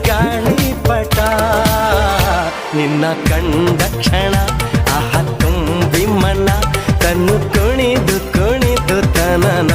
ಗಾಳಿಪಟ ನಿನ್ನ ಕಂಡ ಕ್ಷಣ ಆಹ ತುಂಬಿ ಮನ ತನ್ನು ಕುಣಿದು ಕುಣಿದು ತನನ